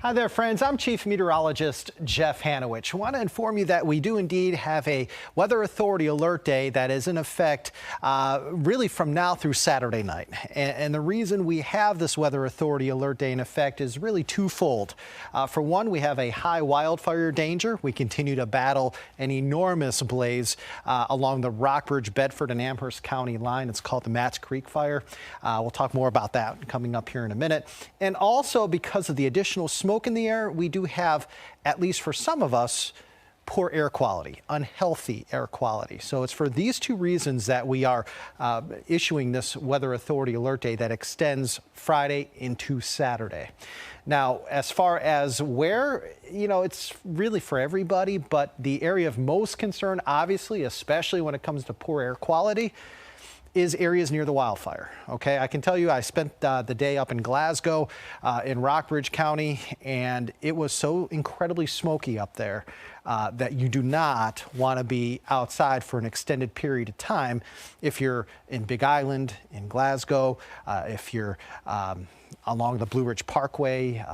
Hi there, friends. I'm Chief Meteorologist Jeff Hanowich. I want to inform you that we do indeed have a Weather Authority alert day that is in effect really from now through Saturday night. And the reason we have this Weather Authority alert day in effect is really twofold. For one, we have a high wildfire danger. We continue to battle an enormous blaze along the Rockbridge, Bedford, and Amherst County line. It's called the Matts Creek Fire. We'll talk more about that coming up here in a minute. And also because of the additional smoke in the air, we do have, at least for some of us, poor air quality, unhealthy air quality. So it's for these two reasons that we are issuing this Weather Authority alert day that extends Friday into Saturday. Now, as far as where, it's really for everybody, but the area of most concern, obviously, especially when it comes to poor air quality, is areas near the wildfire. Okay, I can tell you I spent the day up in Glasgow in Rockbridge County, and it was so incredibly smoky up there that you do not want to be outside for an extended period of time if you're in Big Island, in Glasgow, if you're along the Blue Ridge Parkway.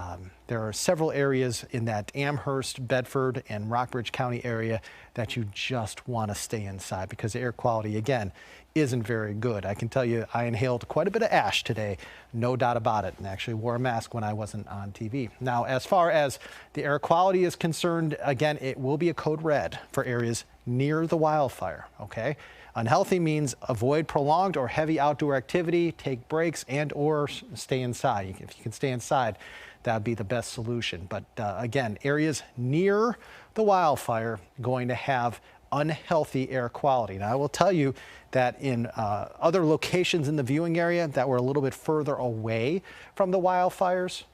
There are several areas in that Amherst, Bedford, and Rockbridge County area that you just want to stay inside because the air quality, again, isn't very good. I can tell you I inhaled quite a bit of ash today, no doubt about it, and actually wore a mask when I wasn't on TV. Now, as far as the air quality is concerned, again, it will be a code red for areas near the wildfire, okay? Unhealthy means avoid prolonged or heavy outdoor activity, take breaks, and or stay inside. If you can stay inside, that would be the best solution. But again, areas near the wildfire going to have unhealthy air quality. Now, I will tell you that in other locations in the viewing area that were a little bit further away from the wildfires,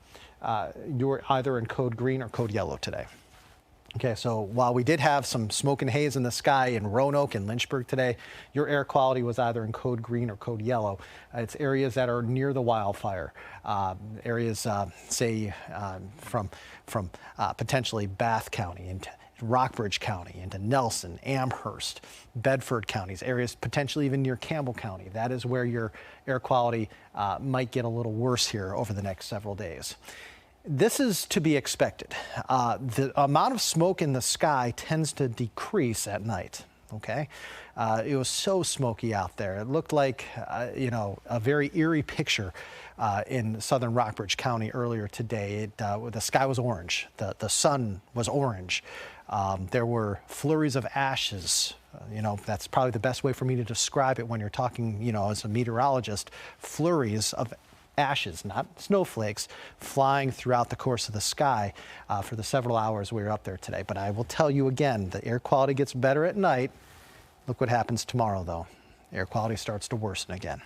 you were either in code green or code yellow today. Okay, so while we did have some smoke and haze in the sky in Roanoke and Lynchburg today, your air quality was either in code green or code yellow. It's areas that are near the wildfire, areas, say, from potentially Bath County into Rockbridge County, into Nelson, Amherst, Bedford counties, areas potentially even near Campbell County. That is where your air quality might get a little worse here over the next several days. This is to be expected. The amount of smoke in the sky tends to decrease at night. Okay, it was so smoky out there. It looked like, a very eerie picture in southern Rockbridge County earlier today. The sky was orange. The sun was orange. There were flurries of ashes. That's probably the best way for me to describe it when you're talking, as a meteorologist, flurries of ashes, not snowflakes, flying throughout the course of the sky for the several hours we were up there today. But I will tell you again, the air quality gets better at night. Look what happens tomorrow, though. Air quality starts to worsen again.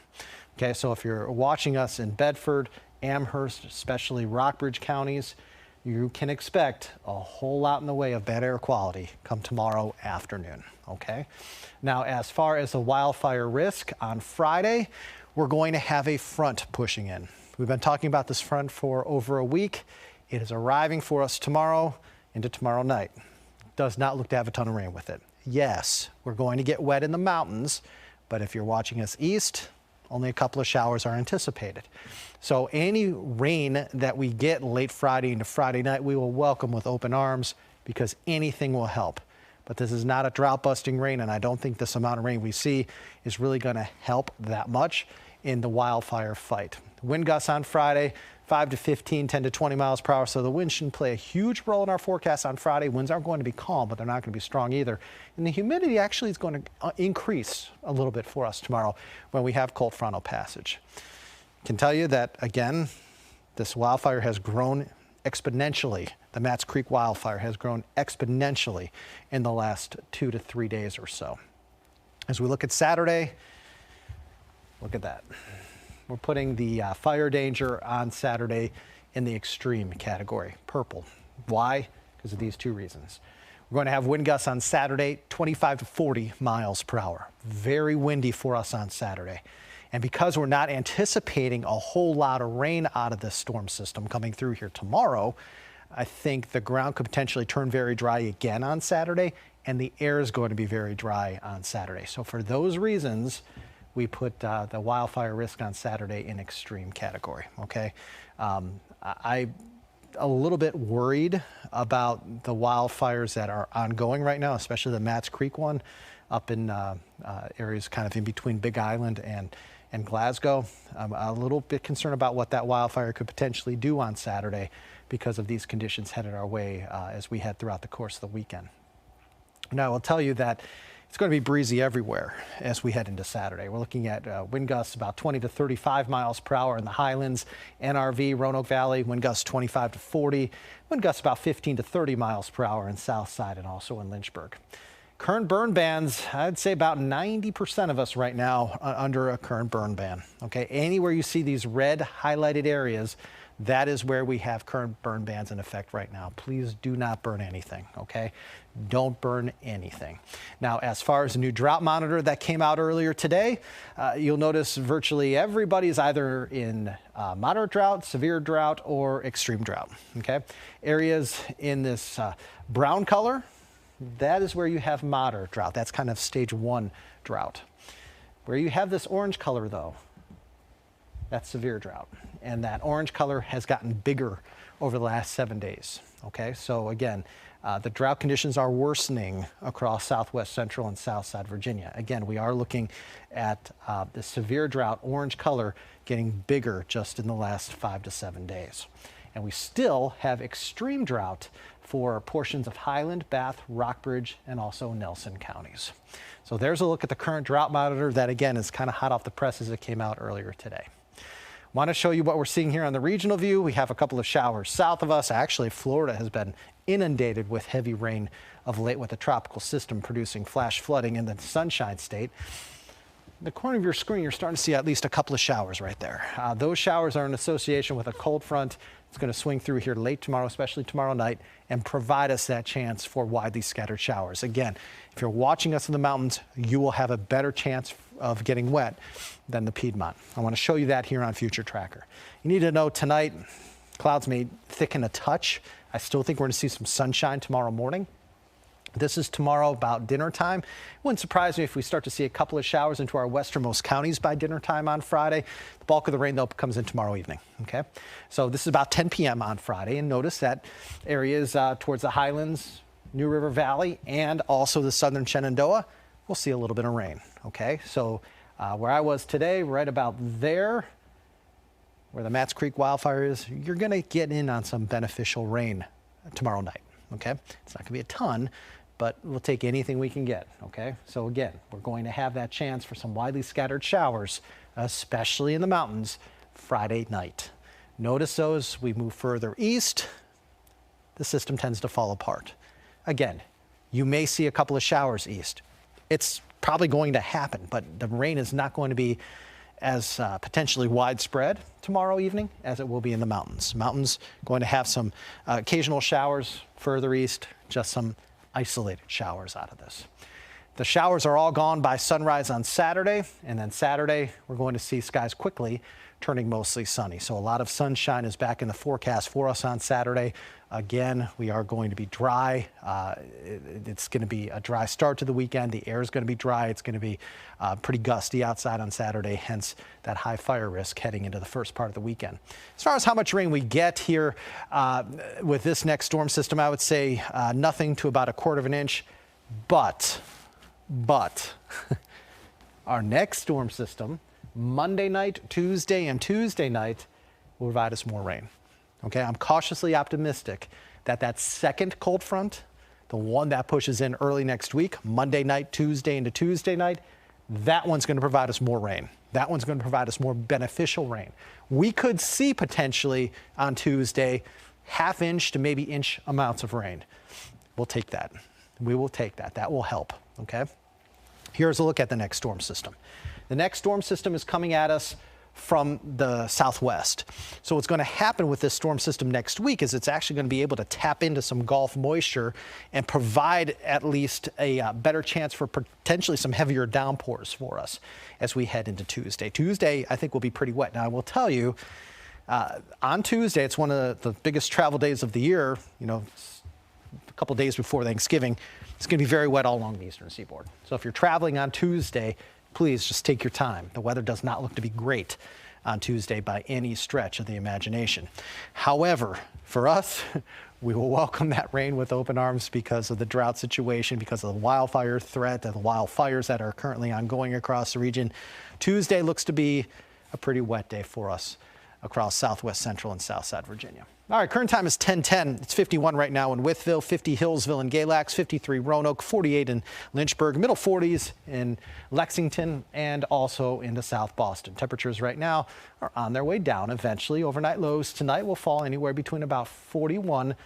Okay, so if you're watching us in Bedford, Amherst, especially Rockbridge counties, you can expect a whole lot in the way of bad air quality come tomorrow afternoon, okay? Now, as far as the wildfire risk, on Friday, we're going to have a front pushing in. We've been talking about this front for over a week. It is arriving for us tomorrow into tomorrow night. Does not look to have a ton of rain with it. Yes, we're going to get wet in the mountains, but if you're watching us east, only a couple of showers are anticipated. So any rain that we get late Friday into Friday night, we will welcome with open arms because anything will help. But this is not a drought-busting rain, and I don't think this amount of rain we see is really going to help that much in the wildfire fight. Wind gusts on Friday, 5 to 15, 10 to 20 miles per hour. So the wind shouldn't play a huge role in our forecast on Friday. Winds aren't going to be calm, but they're not going to be strong either. And the humidity actually is going to increase a little bit for us tomorrow when we have cold frontal passage. I can tell you that, again, this wildfire has grown exponentially. The Matts Creek wildfire has grown exponentially in the last 2 to 3 days or so. As we look at Saturday, look at that. We're putting the fire danger on Saturday in the extreme category, purple. Why? Because of these two reasons. We're going to have wind gusts on Saturday, 25 to 40 miles per hour. Very windy for us on Saturday. And because we're not anticipating a whole lot of rain out of this storm system coming through here tomorrow, I think the ground could potentially turn very dry again on Saturday, and the air is going to be very dry on Saturday. So for those reasons, we put the wildfire risk on Saturday in extreme category, okay? a little bit worried about the wildfires that are ongoing right now, especially the Matts Creek one up in areas kind of in between Big Island and Glasgow. I'm a little bit concerned about what that wildfire could potentially do on Saturday because of these conditions headed our way as we head throughout the course of the weekend. Now, I'll tell you that it's going to be breezy everywhere as we head into Saturday. We're looking at wind gusts about 20 to 35 miles per hour in the Highlands, NRV, Roanoke Valley, wind gusts 25 to 40, wind gusts about 15 to 30 miles per hour in South Side and also in Lynchburg. Current burn bans, I'd say about 90% of us right now are under a current burn ban. Okay, anywhere you see these red highlighted areas, that is where we have current burn bans in effect right now. Please do not burn anything, okay? Don't burn anything. Now, as far as the new drought monitor that came out earlier today, you'll notice virtually everybody is either in moderate drought, severe drought, or extreme drought, okay? Areas in this brown color, that is where you have moderate drought. That's kind of stage 1 drought. Where you have this orange color, though, that's severe drought. And that orange color has gotten bigger over the last 7 days. Okay, so again, the drought conditions are worsening across southwest central and south side Virginia. Again, we are looking at the severe drought orange color getting bigger just in the last 5 to 7 days. And we still have extreme drought for portions of Highland, Bath, Rockbridge, and also Nelson counties. So there's a look at the current drought monitor that, again, is kind of hot off the press as it came out earlier today. Want to show you what we're seeing here on the regional view. We have a couple of showers south of us. Actually, Florida has been inundated with heavy rain of late with a tropical system producing flash flooding in the Sunshine State. In the corner of your screen, you're starting to see at least a couple of showers right there. Those showers are in association with a cold front. It's going to swing through here late tomorrow, especially tomorrow night, and provide us that chance for widely scattered showers. Again, if you're watching us in the mountains, you will have a better chance of getting wet than the Piedmont. I want to show you that here on Future Tracker. You need to know tonight, clouds may thicken a touch. I still think we're going to see some sunshine tomorrow morning. This is tomorrow about dinner time. It wouldn't surprise me if we start to see a couple of showers into our westernmost counties by dinner time on Friday. The bulk of the rain, though, comes in tomorrow evening. Okay, so this is about 10 p.m. on Friday, and notice that areas towards the Highlands, New River Valley, and also the southern Shenandoah, we'll see a little bit of rain. Okay, so where I was today, right about there, where the Matts Creek wildfire is, you're going to get in on some beneficial rain tomorrow night. Okay, it's not going to be a ton, but we'll take anything we can get. Okay, so again, we're going to have that chance for some widely scattered showers, especially in the mountains, Friday night. Notice those, we move further east, the system tends to fall apart. Again, you may see a couple of showers east. It's probably going to happen, but the rain is not going to be as potentially widespread tomorrow evening as it will be in the mountains. Mountains going to have some occasional showers further east, just some isolated showers out of this. The showers are all gone by sunrise on Saturday, and then Saturday we're going to see skies quickly turning mostly sunny. So a lot of sunshine is back in the forecast for us on Saturday. Again, we are going to be dry. It's going to be a dry start to the weekend. The air is going to be dry. It's going to be pretty gusty outside on Saturday, hence that high fire risk heading into the first part of the weekend. As far as how much rain we get here with this next storm system, I would say nothing to about 1/4 of an inch, but our next storm system, Monday night, Tuesday, and Tuesday night will provide us more rain. Okay, I'm cautiously optimistic that that second cold front, the one that pushes in early next week, Monday night, Tuesday into Tuesday night, that one's going to provide us more rain. That one's going to provide us more beneficial rain. We could see potentially on Tuesday 1/2 inch to maybe inch amounts of rain. We'll take that. We will take that. That will help. Okay. Here's a look at the next storm system. The next storm system is coming at us from the southwest. So what's going to happen with this storm system next week is it's actually going to be able to tap into some Gulf moisture and provide at least a better chance for potentially some heavier downpours for us as we head into Tuesday. Tuesday, I think, will be pretty wet. Now, I will tell you, on Tuesday, it's one of the biggest travel days of the year, you know, a couple days before Thanksgiving. It's going to be very wet all along the eastern seaboard. So if you're traveling on Tuesday, please just take your time. The weather does not look to be great on Tuesday by any stretch of the imagination. However, for us, we will welcome that rain with open arms because of the drought situation, because of the wildfire threat and the wildfires that are currently ongoing across the region. Tuesday looks to be a pretty wet day for us across southwest central and south side Virginia. All right, current time is 10:10. It's 51 right now in Wytheville, 50 Hillsville and Galax, 53 Roanoke, 48 in Lynchburg, middle 40s in Lexington, and also into South Boston. Temperatures right now are on their way down eventually. Overnight lows tonight will fall anywhere between about 41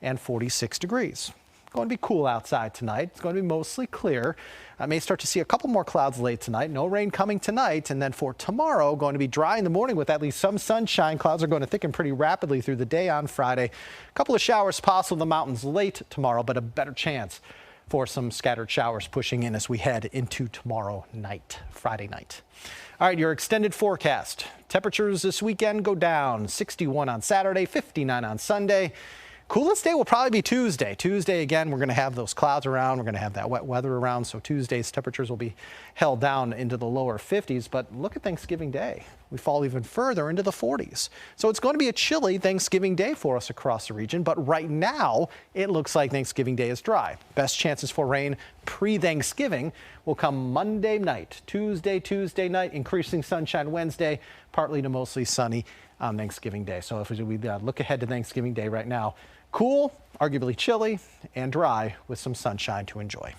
and 46 degrees. Going to be cool outside tonight. It's going to be mostly clear. I may start to see a couple more clouds late tonight. No rain coming tonight. And then for tomorrow, going to be dry in the morning with at least some sunshine. Clouds are going to thicken pretty rapidly through the day on Friday. A couple of showers possible in the mountains late tomorrow, but a better chance for some scattered showers pushing in as we head into tomorrow night, Friday night. All right, your extended forecast. Temperatures this weekend go down. 61 on Saturday, 59 on Sunday. Coolest day will probably be Tuesday. Tuesday, again, we're going to have those clouds around. We're going to have that wet weather around. So Tuesday's temperatures will be held down into the lower 50s. But look at Thanksgiving Day. We fall even further into the 40s. So it's going to be a chilly Thanksgiving Day for us across the region. But right now, it looks like Thanksgiving Day is dry. Best chances for rain pre-Thanksgiving will come Monday night, Tuesday night, increasing sunshine Wednesday, partly to mostly sunny on Thanksgiving Day. So if we look ahead to Thanksgiving Day right now, cool, arguably chilly, and dry with some sunshine to enjoy.